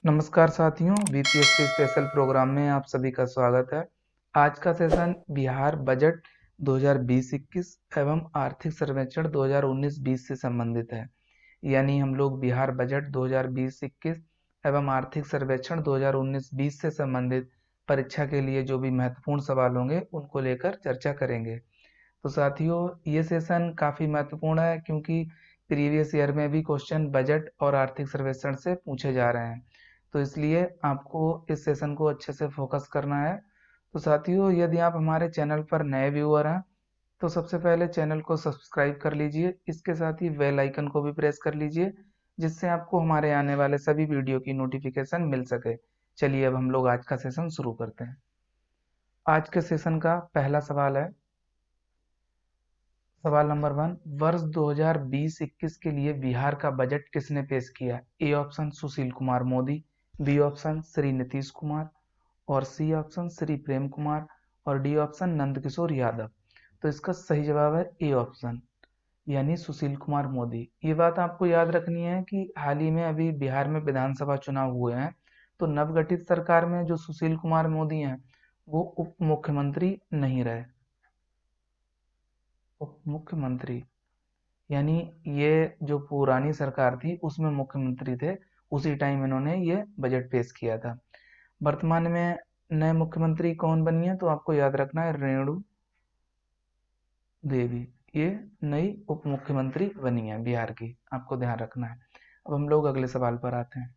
नमस्कार साथियों, BPSC special programme में आप सभी का स्वागत है। आज का सेशन बिहार बजट 2020-21 एवं आर्थिक सर्वेक्षण 2019-20 से संबंधित है। यानी हम लोग बिहार बजट 2020-21 एवं आर्थिक सर्वेक्षण 2019-20 से संबंधित परीक्षा के लिए जो भी महत्वपूर्ण सवाल होंगे उनको लेकर चर्चा करेंगे। तो साथियों, ये सेशन काफ़ी महत्वपूर्ण है क्योंकि प्रीवियस ईयर में भी क्वेश्चन बजट और आर्थिक सर्वेक्षण से पूछे जा रहे हैं। तो इसलिए आपको इस सेशन को अच्छे से फोकस करना है। तो साथियों, यदि आप हमारे चैनल पर नए व्यूअर हैं तो सबसे पहले चैनल को सब्सक्राइब कर लीजिए। इसके साथ ही बेल आइकन को भी प्रेस कर लीजिए जिससे आपको हमारे आने वाले सभी वीडियो की नोटिफिकेशन मिल सके। चलिए अब हम लोग आज का सेशन शुरू करते हैं। आज के सेशन का पहला सवाल है, सवाल नंबर 1, वर्ष 2020-21 के लिए बिहार का बजट किसने पेश किया? A option Sushil Kumar Modi, B option Shri Nitish Kumar और सी ऑप्शन श्री प्रेम कुमार और डी ऑप्शन नंदकिशोर यादव। तो इसका सही जवाब है ए ऑप्शन, यानी सुशील कुमार मोदी। ये बात आपको याद रखनी है कि हाल ही में अभी बिहार में विधानसभा चुनाव हुए हैं, तो नवगठित सरकार में जो सुशील कुमार मोदी हैं वो उप मुख्यमंत्री नहीं रहे। उप मुख्यमंत्री यानी ये जो पुरानी सरकार थी उसमें मुख्यमंत्री थे, उसी टाइम इन्होंने ये बजट पेश किया था। वर्तमान में नए मुख्यमंत्री कौन बनी है तो आपको याद रखना है रेणु देवी, ये नई उप मुख्यमंत्री बनी है बिहार की, आपको ध्यान रखना है। अब हम लोग अगले सवाल पर आते हैं।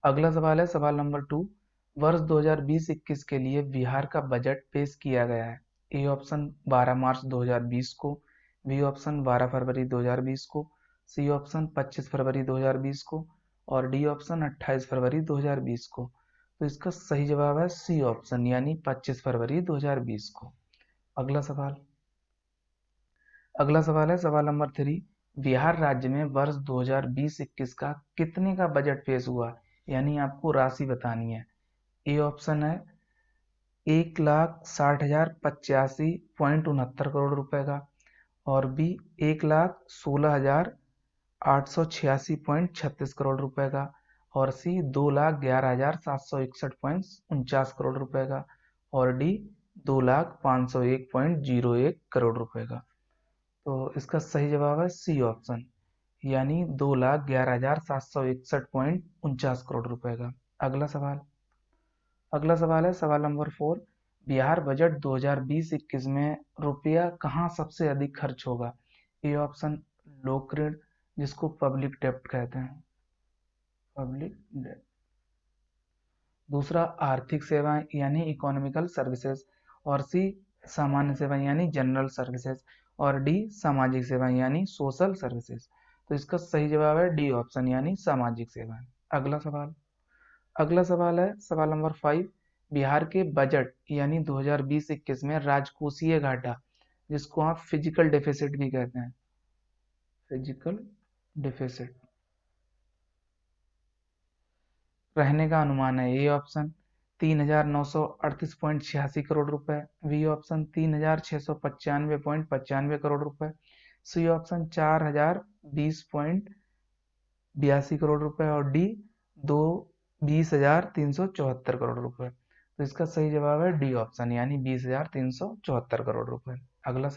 अगला सवाल है सवाल नंबर 2, वर्ष 2020-21 के लिए बिहार का बजट पेश किया गया है। ए ऑप्शन 12 मार्च 2020 को, बी ऑप्शन 12 फरवरी 2020 को, सी ऑप्शन 25 फरवरी 2020 को और डी ऑप्शन 28 फरवरी 2020 को। तो इसका सही जवाब है सी ऑप्शन, यानी 25 फरवरी 2020 को। अगला सवाल अगला सवाल है सवाल नंबर 3, बिहार राज्य में वर्ष 2020-21 का कितने का बजट पेश हुआ? यानी आपको राशि बतानी है। ए ऑप्शन है 1,60,085.69 करोड़ रुपए का और बी 1,16,886.36 करोड़ रुपए का और सी 2,11,761.49 करोड़ रुपए का और डी 2,0501.01 करोड़ रुपए का। तो इसका सही जवाब है सी ऑप्शन, यानी 2,11,761.49 करोड़ रुपए का। अगला सवाल है सवाल नंबर 4, बिहार बजट 2020-21 में रुपया कहाँ सबसे अधिक खर्च होगा? ए ऑप्शन लोक ऋण, जिसको पब्लिक डेब्ट कहते हैं, पब्लिक डेब्ट। दूसरा आर्थिक सेवाएं यानी इकोनॉमिकल सर्विसेज और सी सामान्य सेवाएं यानी जनरल सर्विसेज और डी सामाजिक सेवाएं यानी सोशल सर्विसेज। तो इसका सही जवाब है डी ऑप्शन, यानी सामाजिक सेवाएं। अगला सवाल है सवाल नंबर 5, बिहार के बजट यानी 2020-21 में राजकोषीय घाटा, जिसको आप फिजिकल डेफिसिट भी कहते हैं, फिजिकल डेफिसिट, रहने का अनुमान है। ए ऑप्शन 3,938.86 करोड़ रुपए, बी ऑप्शन 3,695.95 करोड़ रुपए, सी ऑप्शन 4,020.82 करोड़ रुपए और डी 20,374 करोड़ रुपए। तो इसका सही जवाब है डी ऑप्शन, यानी 20,374 करोड़ रुपए। अगला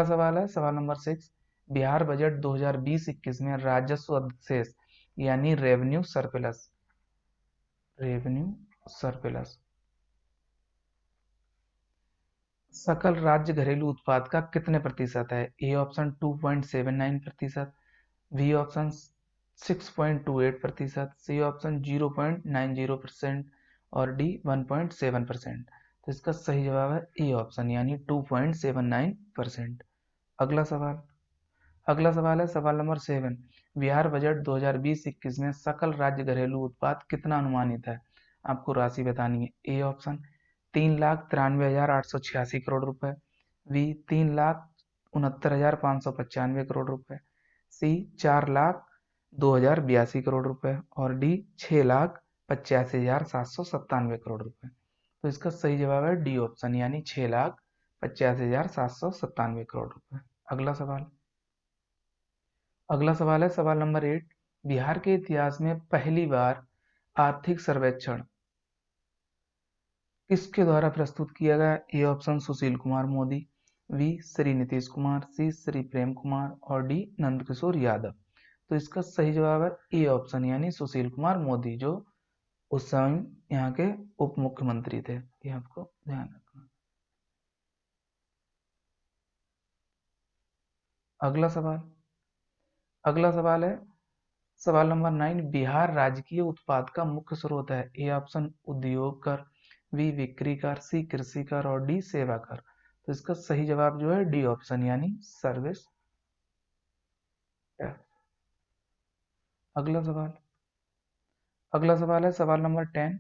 सवाल है सवाल नंबर 6, बिहार बजट 2020-21 में राजस्व शेष यानी रेवेन्यू सरप्लस सकल राज्य घरेलू उत्पाद का कितने प्रतिशत है? A option 2.79%, B option 6.28%, C option 0.90% और डी 1.7%। तो इसका सही जवाब है ए ऑप्शन, यानी 2.79%। अगला सवाल है सवाल नंबर 7, बिहार बजट 2020-21 में सकल राज्य घरेलू उत्पाद कितना अनुमानित है? आपको राशि बतानी है। ए ऑप्शन 3,93,886 करोड़ रुपए, बी 3,69,595 करोड़ रुपए, सी 4,02,082 करोड़ रुपए और डी 6,85,797 करोड़ रुपए। तो इसका सही जवाब है डी ऑप्शन, यानी 6,85,797 करोड़ रुपए। अगला सवाल है सवाल नंबर 8, बिहार के इतिहास में पहली बार आर्थिक सर्वेक्षण किसके द्वारा प्रस्तुत किया गया? A option Sushil Kumar Modi, B Shri Nitish Kumar, C Shri Prem Kumar और डी नंदकिशोर यादव। तो इसका सही जवाब है ए ऑप्शन यानी सुशील कुमार मोदी, जो उस समय यहाँ के उप मुख्यमंत्री थे। ये आपको ध्यान रखना। अगला सवाल है सवाल नंबर 9। बिहार राजकीय उत्पाद का मुख्य स्रोत है? ए ऑप्शन उद्योग कर, बी बिक्री कर, सी कृषि कर और डी सेवा कर। तो इसका सही जवाब जो है डी ऑप्शन यानी सर्विस टैक्स। अगला सवाल है सवाल नंबर 10।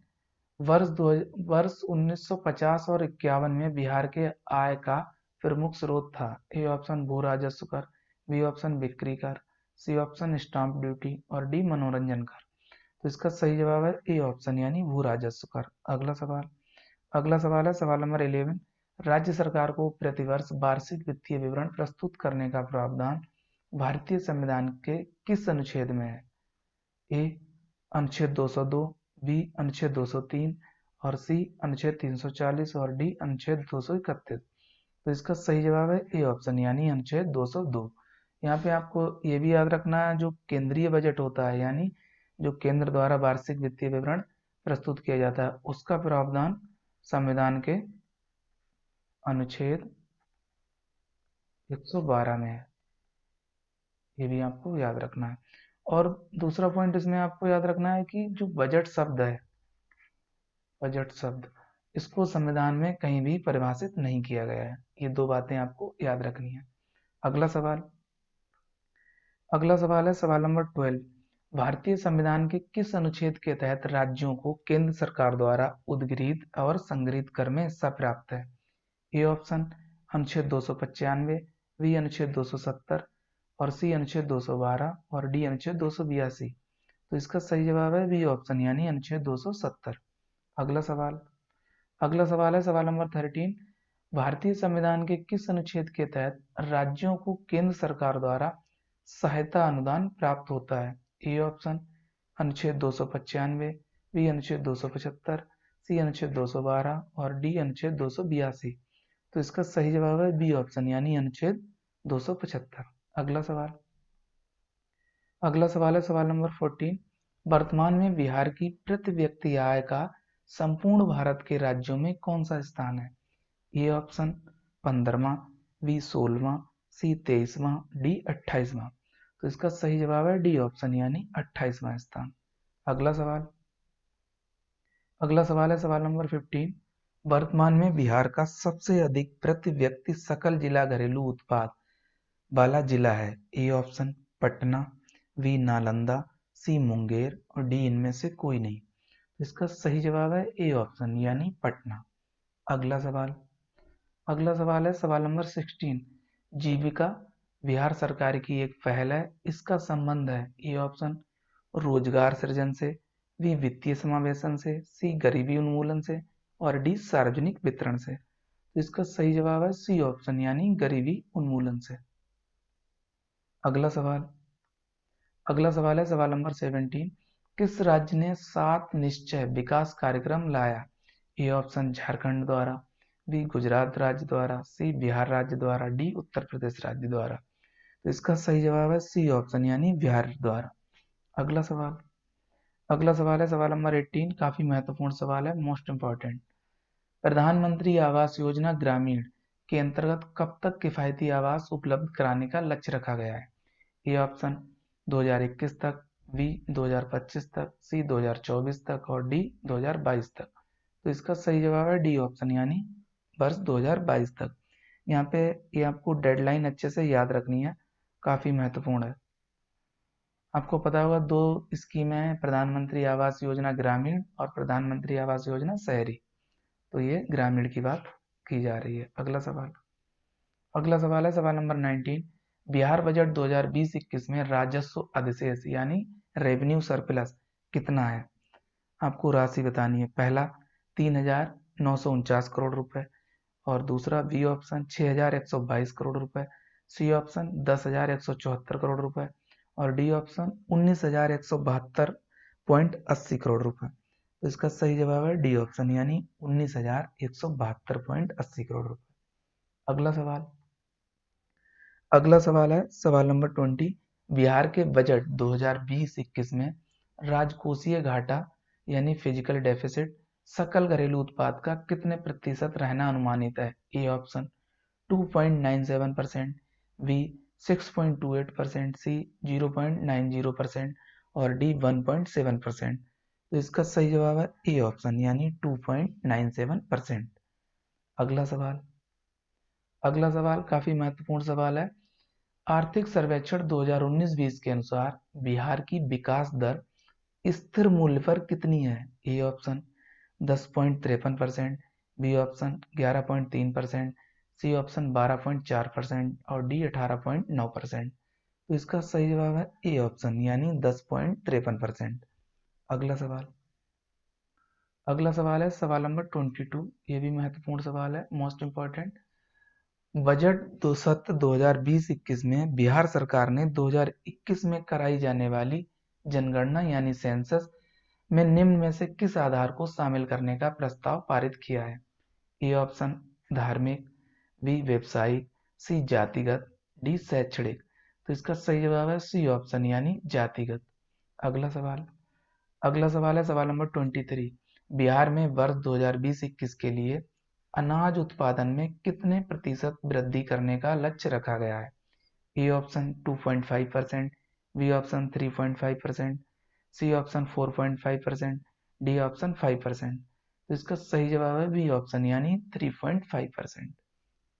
वर्ष 1950 और 51 में बिहार के आय का प्रमुख स्रोत था? ए ऑप्शन भू राजस्व कर, बी ऑप्शन बिक्री कर, सी ऑप्शन स्टाम्प ड्यूटी और डी मनोरंजन कर। तो इसका सही जवाब है ए ऑप्शन यानी भू राजस्व कर। अगला सवाल है सवाल नंबर 11। राज्य सरकार को प्रतिवर्ष वार्षिक वित्तीय विवरण प्रस्तुत करने का प्रावधान भारतीय संविधान के किस अनुच्छेद में है? ए अनुच्छेद 202, बी अनुच्छेद 203 और सी अनुच्छेद 340 और डी अनुच्छेद 231। तो इसका सही जवाब है ए ऑप्शन यानी अनुच्छेद 202। यहाँ पे आपको ये भी याद रखना है, जो केंद्रीय बजट होता है यानी जो केंद्र द्वारा वार्षिक वित्तीय विवरण प्रस्तुत किया जाता है, उसका प्रावधान संविधान के अनुच्छेद 112 में है। ये भी आपको याद रखना है। और दूसरा पॉइंट इसमें आपको याद रखना है कि जो बजट शब्द है, बजट शब्द, इसको संविधान में कहीं भी परिभाषित नहीं किया गया है। ये दो बातें आपको याद रखनी है। अगला सवाल है सवाल नंबर 12। भारतीय संविधान के किस अनुच्छेद के तहत राज्यों को केंद्र सरकार द्वारा उद्गृहित और संग्रहित कर में हिस्सा प्राप्त है? ए ऑप्शन अनुच्छेद 295, बी अनुच्छेद 270 और सी अनुच्छेद 212 और डी अनुच्छेद 282। तो इसका सही जवाब है बी ऑप्शन यानी अनुच्छेद 270। अगला सवाल है सवाल नंबर 13। भारतीय संविधान के किस अनुच्छेद के तहत राज्यों को केंद्र सरकार द्वारा सहायता अनुदान प्राप्त होता है? ए ऑप्शन अनुच्छेद 295, बी अनुच्छेद 275, सी अनुच्छेद 212 और डी अनुच्छेद 282। तो इसका सही जवाब है बी ऑप्शन यानी अनुच्छेद 275। अगला सवाल है सवाल नंबर 14। वर्तमान में बिहार की प्रति व्यक्ति आय का संपूर्ण भारत के राज्यों में कौन सा स्थान है? ए ऑप्शन 15वां, बी 16वां, सी 23वां, डी 28वां। तो इसका सही जवाब है डी ऑप्शन यानी 28वां स्थान। अगला सवाल है सवाल नंबर 15। वर्तमान में बिहार का सबसे अधिक प्रति व्यक्ति सकल जिला घरेलू उत्पाद वाला जिला है? A option Patna, B Nalanda, C Munger और डी इनमें से कोई नहीं। इसका सही जवाब है ए ऑप्शन यानी पटना। अगला सवाल है सवाल नंबर 16। जीविका बिहार सरकार की एक पहल है, इसका संबंध है? ए ऑप्शन रोजगार सृजन से, बी वित्तीय समावेशन से, सी गरीबी उन्मूलन से और डी सार्वजनिक वितरण से। तो इसका सही जवाब है सी ऑप्शन यानी गरीबी उन्मूलन से। अगला सवाल है सवाल नंबर 17। किस राज्य ने 7 निश्चय विकास कार्यक्रम लाया? ए ऑप्शन झारखंड द्वारा, बी गुजरात राज्य द्वारा, सी बिहार राज्य द्वारा, डी उत्तर प्रदेश राज्य द्वारा। तो इसका सही जवाब है सी ऑप्शन यानी बिहार द्वारा। अगला सवाल है सवाल नंबर 18। काफी महत्वपूर्ण सवाल है, मोस्ट इंपॉर्टेंट। प्रधानमंत्री आवास योजना ग्रामीण के अंतर्गत कब तक किफायती आवास उपलब्ध कराने का लक्ष्य रखा गया है? ए ऑप्शन 2021 तक, बी 2025 तक, सी 2024 तक और डी 2022 तक। तो इसका सही जवाब है डी ऑप्शन यानी वर्ष 2022 तक। यहाँ पे ये आपको डेडलाइन अच्छे से याद रखनी है, काफी महत्वपूर्ण है। आपको पता होगा 2 स्कीमें हैं, प्रधानमंत्री आवास योजना ग्रामीण और प्रधानमंत्री आवास योजना शहरी। तो ये ग्रामीण की बात की जा रही है। अगला सवाल है सवाल नंबर 19। बिहार बजट 2020-21 में राजस्व अधिशेष यानी रेवेन्यू सरप्लस कितना है? आपको राशि बतानी है। पहला 3,949 करोड़ रुपए और दूसरा बी ऑप्शन 6,122 करोड़ रुपए, सी ऑप्शन 10,174 करोड़ रुपए और डी ऑप्शन 19,172.80 करोड़ रुपए। तो इसका सही जवाब है डी ऑप्शन यानी 19,172.80 करोड़ रुपए। अगला सवाल है सवाल नंबर 20। बिहार के बजट 2020-21 में राजकोषीय घाटा यानी फिजिकल डेफिसिट सकल घरेलू उत्पाद का कितने प्रतिशत रहना अनुमानित है? ए ऑप्शन 2.97%, बी 6.28%, सी 0.90% और डी 1.7%। तो इसका सही जवाब है ए ऑप्शन यानी 2.97%। अगला सवाल काफी महत्वपूर्ण सवाल है। आर्थिक सर्वेक्षण 2019-20 के अनुसार बिहार की विकास दर स्थिर मूल्य पर कितनी है? A option 10.53%, B option 11.3%, C option 12.4% और डी 18.9%। तो इसका सही जवाब है ए ऑप्शन यानी 10.53%। अगला सवाल है सवाल नंबर 22। ये भी महत्वपूर्ण सवाल है, मोस्ट इंपॉर्टेंट। बजट सत्र 2020-21 में बिहार सरकार ने 2021 में कराई जाने वाली जनगणना यानी सेंसस में निम्न में से किस आधार को शामिल करने का प्रस्ताव पारित किया है? ए ऑप्शन धार्मिक, बी व्यवसायिक, सी जातिगत, डी शैक्षणिक। तो इसका सही जवाब है सी ऑप्शन यानी जातिगत। अगला सवाल है सवाल नंबर 23। बिहार में वर्ष 2020-21 के लिए अनाज उत्पादन में कितने प्रतिशत वृद्धि करने का लक्ष्य रखा गया है? A option 2.5%, B option 3.5%, C option 4.5%, D option 5%। तो इसका सही जवाब है बी ऑप्शन यानी 3.5%।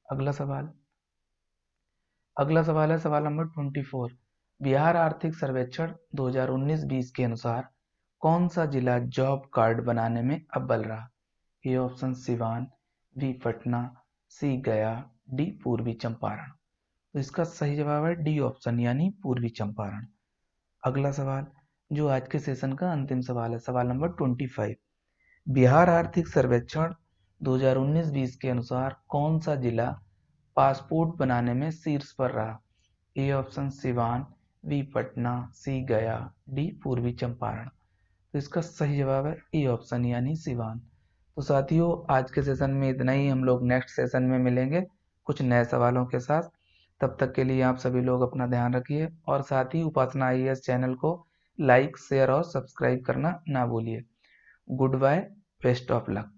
अगला सवाल है सवाल नंबर 24। बिहार आर्थिक सर्वेक्षण 2019-20 के अनुसार कौन सा जिला जॉब कार्ड बनाने में अव्वल रहा? A option Siwan, B Patna, C Gaya, D पूर्वी चंपारण। तो इसका सही जवाब है डी ऑप्शन यानी पूर्वी चंपारण। अगला सवाल जो आज के सेशन का अंतिम सवाल है सवाल नंबर 25। बिहार आर्थिक सर्वेक्षण 2019-20 के अनुसार कौन सा जिला पासपोर्ट बनाने में शीर्ष पर रहा? A option Siwan, B Patna, C Gaya, D पूर्वी चंपारण। तो इसका सही जवाब है ए ऑप्शन यानी सिवान। तो साथियों आज के सेशन में इतना ही। हम लोग नेक्स्ट सेशन में मिलेंगे कुछ नए सवालों के साथ। तब तक के लिए आप सभी लोग अपना ध्यान रखिए और साथ ही उपासना आईएएस चैनल को लाइक, शेयर और सब्सक्राइब करना ना भूलिए। Goodbye, best of luck.